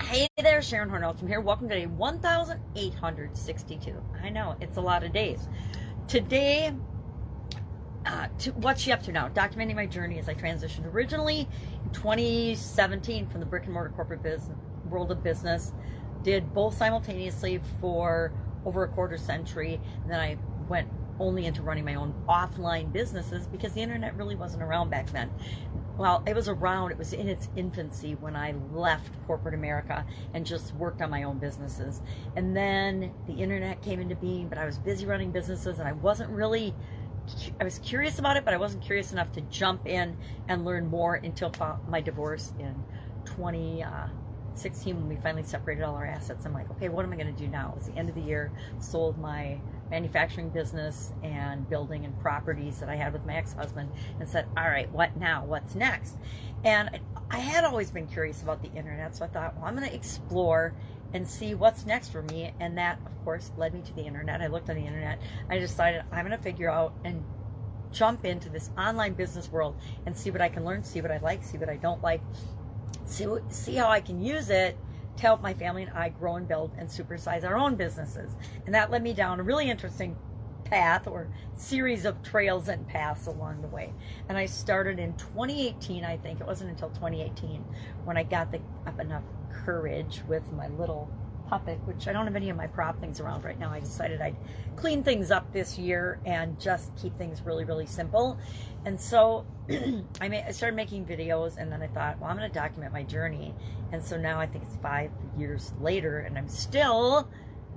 Hey there, Sharon Horne-Ellstrom here. Welcome to day 1862. I know, it's a lot of days. Today, what's she up to now? Documenting my journey as I transitioned originally in 2017 from the brick and mortar corporate business world of business. Did both simultaneously for over a quarter century. And then I went only into running my own offline businesses because the internet really wasn't around back then. Well, it was around, it was in its infancy when I left corporate America and just worked on my own businesses. And then the internet came into being, but I was busy running businesses and I was curious about it, but I wasn't curious enough to jump in and learn more until my divorce in 2016 when we finally separated all our assets. I'm like, okay, what am I going to do now? It was the end of the year, sold my manufacturing business and building and properties that I had with my ex-husband and said, all right, what now? What's next? And I had always been curious about the internet, so I thought, well, I'm going to explore and see what's next for me. And that, of course, led me to the internet. I looked on the internet. I decided I'm going to figure out and jump into this online business world and see what I can learn, see what I like, see what I don't like, see how I can use it to help my family and I grow and build and supersize our own businesses. And that led me down a really interesting path or series of trails and paths along the way. And I started in 2018, I think. It wasn't until 2018 when I got up enough courage with my little puppet, which I don't have any of my prop things around right now. I decided I'd clean things up this year and just keep things really, really simple. And so I started making videos, and then I thought, well, I'm going to document my journey. And so now I think it's 5 years later, and I'm still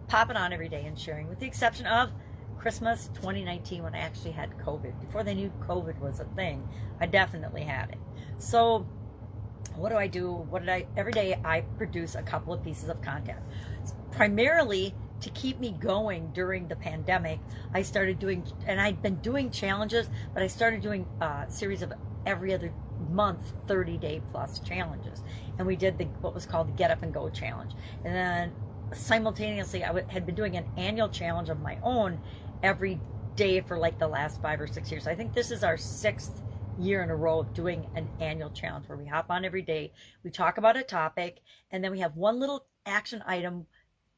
popping on every day and sharing, with the exception of Christmas 2019 when I actually had COVID. Before they knew COVID was a thing, I definitely had it. So what do I do? Every day I produce a couple of pieces of content, primarily to keep me going during the pandemic. I started doing, and I'd been doing challenges, but I started doing a series of every other month 30-day plus challenges. And we did what was called the Get Up and Go challenge. And then simultaneously, I had been doing an annual challenge of my own every day for like the last 5 or 6 years. I think this is our 6th year in a row of doing an annual challenge where we hop on every day, we talk about a topic, and then we have one little action item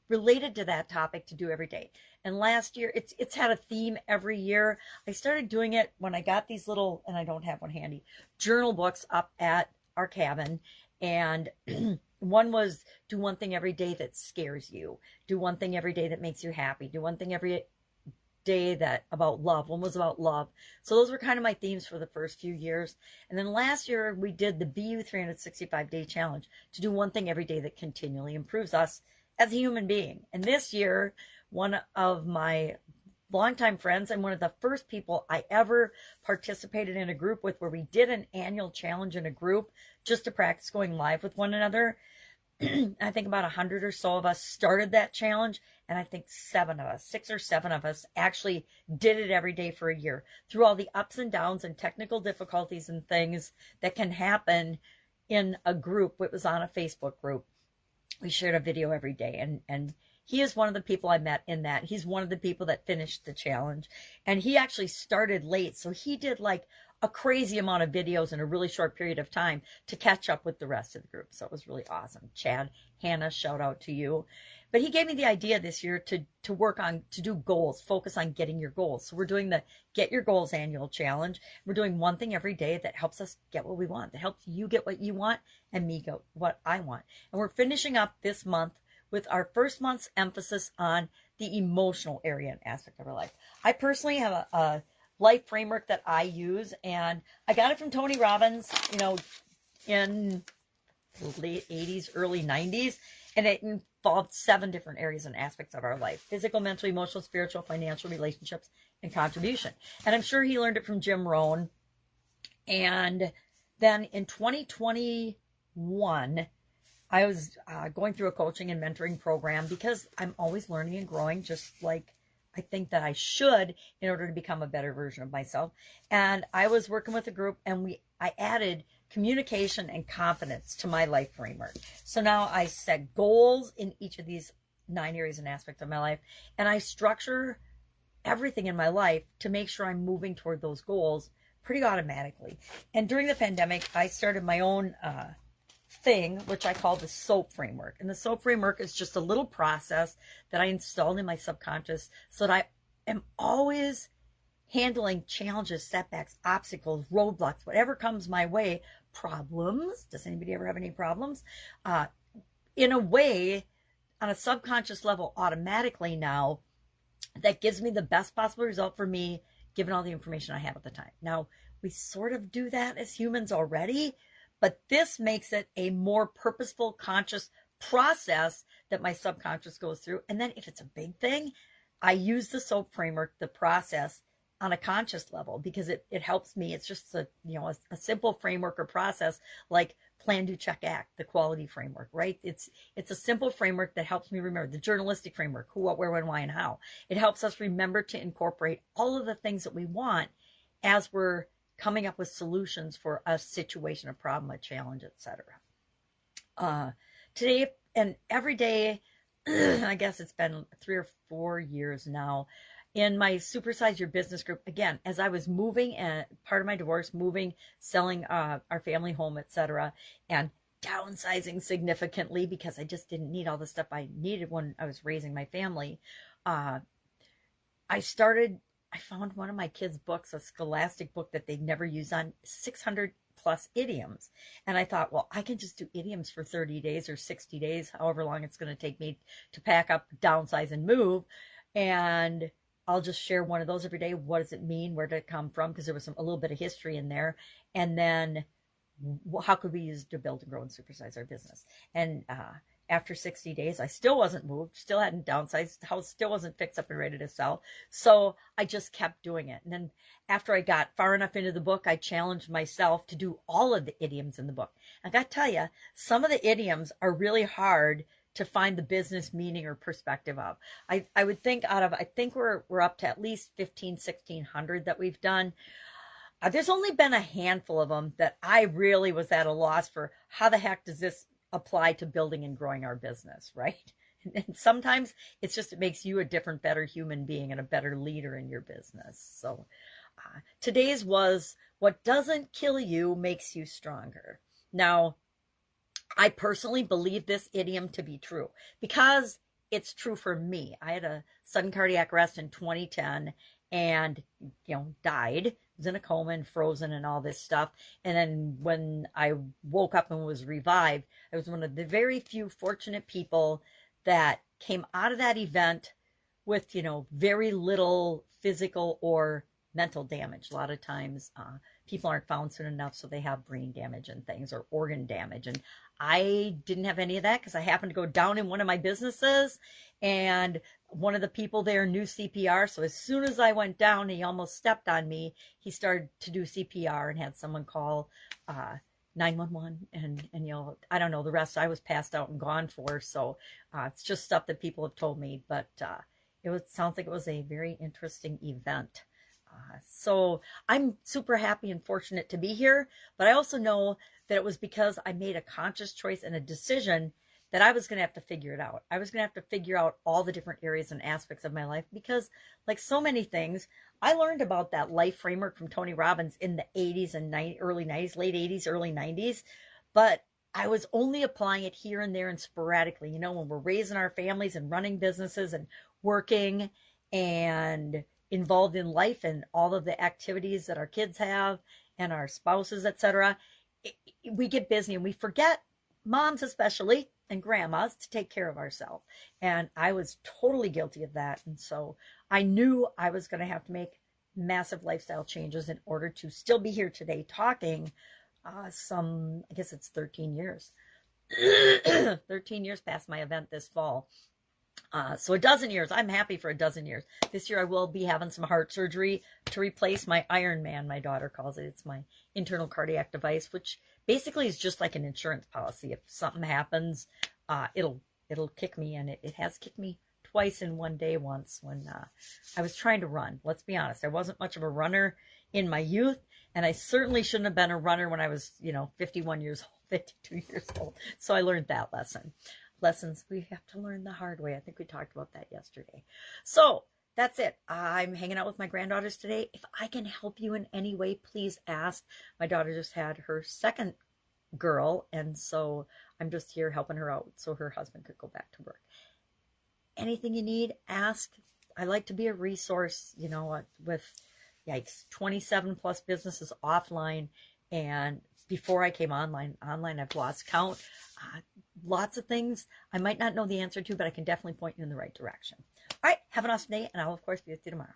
related to that topic to do every day. And last year, it's had a theme every year. I started doing it when I got these little, and I don't have one handy, journal books up at our cabin. And one was do one thing every day that scares you. Do one thing every day that makes you happy. Do one thing every day that about love. One was about love. So those were kind of my themes for the first few years. And then last year we did the BU 365-day challenge to do one thing every day that continually improves us as a human being. And this year, one of my longtime friends and one of the first people I ever participated in a group with, where we did an annual challenge in a group just to practice going live with one another. I think about 100 or so of us started that challenge, and I think 6 or 7 of us actually did it every day for a year, through all the ups and downs and technical difficulties and things that can happen in a group. It was on a Facebook group. We shared a video every day, and he is one of the people I met in that. He's one of the people that finished the challenge, and he actually started late, so he did like a crazy amount of videos in a really short period of time to catch up with the rest of the group. So it was really awesome. Chad, Hannah, shout out to you. But he gave me the idea this year to work on, to do goals, focus on getting your goals. So we're doing the Get Your Goals annual challenge. We're doing one thing every day that helps us get what we want, that helps you get what you want and me get what I want. And we're finishing up this month with our first month's emphasis on the emotional area and aspect of our life. I personally have a life framework that I use, and I got it from Tony Robbins, in the late 80s, early 90s, and it involved 7 different areas and aspects of our life: physical, mental, emotional, spiritual, financial, relationships, and contribution. And I'm sure he learned it from Jim Rohn. And then in 2021, I was going through a coaching and mentoring program because I'm always learning and growing, just like I think that I should, in order to become a better version of myself. And I was working with a group, and I added communication and confidence to my life framework. So now I set goals in each of these 9 areas and aspects of my life, and I structure everything in my life to make sure I'm moving toward those goals pretty automatically. And during the pandemic, I started my own thing, which I call the SOAP framework. And the SOAP framework is just a little process that I installed in my subconscious so that I am always handling challenges, setbacks, obstacles, roadblocks, whatever comes my way, problems. Does anybody ever have any problems? In a way, on a subconscious level, automatically now, that gives me the best possible result for me, given all the information I have at the time. Now, we sort of do that as humans already, but this makes it a more purposeful, conscious process that my subconscious goes through. And then if it's a big thing, I use the SOAP framework, the process, on a conscious level, because it helps me. It's just a simple framework or process, like plan, do, check, act, the quality framework, right? It's a simple framework that helps me remember the journalistic framework, who, what, where, when, why, and how. It helps us remember to incorporate all of the things that we want as we're coming up with solutions for a situation, a problem, a challenge, etc. Today and every day, I guess it's been 3 or 4 years now, in my Supersize Your Business group, again, as I was moving, and part of my divorce, moving, selling our family home, etc., and downsizing significantly because I just didn't need all the stuff I needed when I was raising my family, I found one of my kids' books, a Scholastic book that they'd never used, on 600 plus idioms. And I thought, well, I can just do idioms for 30 days or 60 days, however long it's going to take me to pack up, downsize, and move. And I'll just share one of those every day. What does it mean? Where did it come from? Because there was a little bit of history in there. And then how could we use it to build and grow and supersize our business? And after 60 days, I still wasn't moved, still hadn't downsized, the house still wasn't fixed up and ready to sell. So I just kept doing it. And then after I got far enough into the book, I challenged myself to do all of the idioms in the book. I got to tell you, some of the idioms are really hard to find the business meaning or perspective of. I would think I think we're up to at least 1,600 that we've done. There's only been a handful of them that I really was at a loss for. How the heck does this apply to building and growing our business, right? And sometimes it makes you a different, better human being and a better leader in your business. So today's was, what doesn't kill you makes you stronger. Now, I personally believe this idiom to be true because it's true for me. I had a sudden cardiac arrest in 2010 and, died. Was in a coma and frozen and all this stuff. And then when I woke up and was revived, I was one of the very few fortunate people that came out of that event with, very little physical or mental damage. A lot of times people aren't found soon enough, so they have brain damage and things, or organ damage. And I didn't have any of that because I happened to go down in one of my businesses, and one of the people there knew CPR. So as soon as I went down, he almost stepped on me. He started to do CPR and had someone call 911. And I don't know the rest. I was passed out and gone for. So it's just stuff that people have told me. But sounds like it was a very interesting event. So I'm super happy and fortunate to be here, but I also know that it was because I made a conscious choice and a decision that I was going to have to figure it out. I was going to have to figure out all the different areas and aspects of my life because, like so many things, I learned about that life framework from Tony Robbins in the 80s and early 90s, late 80s, early 90s, but I was only applying it here and there and sporadically, when we're raising our families and running businesses and working and involved in life and all of the activities that our kids have and our spouses, etc. We get busy and we forget, moms especially and grandmas, to take care of ourselves. And I was totally guilty of that. And so I knew I was going to have to make massive lifestyle changes in order to still be here today talking I guess it's 13 years. 13 years past my event this fall. So a dozen years. I'm happy for a dozen years. This year I will be having some heart surgery to replace my Iron Man, my daughter calls it. It's my internal cardiac device, which basically is just like an insurance policy. If something happens, it'll kick me, and it has kicked me twice in one day once when I was trying to run. Let's be honest. I wasn't much of a runner in my youth, and I certainly shouldn't have been a runner when I was, 51 years old, 52 years old. So I learned that lesson. Lessons we have to learn the hard way. I think we talked about that yesterday. So that's it. I'm hanging out with my granddaughters today. If I can help you in any way, please ask. My daughter just had her second girl, and so I'm just here helping her out so her husband could go back to work. Anything you need, ask. I like to be a resource, you know, with, yikes, 27 plus businesses offline. And before I came online, I've lost count. Lots of things I might not know the answer to, but I can definitely point you in the right direction. All right, have an awesome day, and I'll, of course, be with you tomorrow.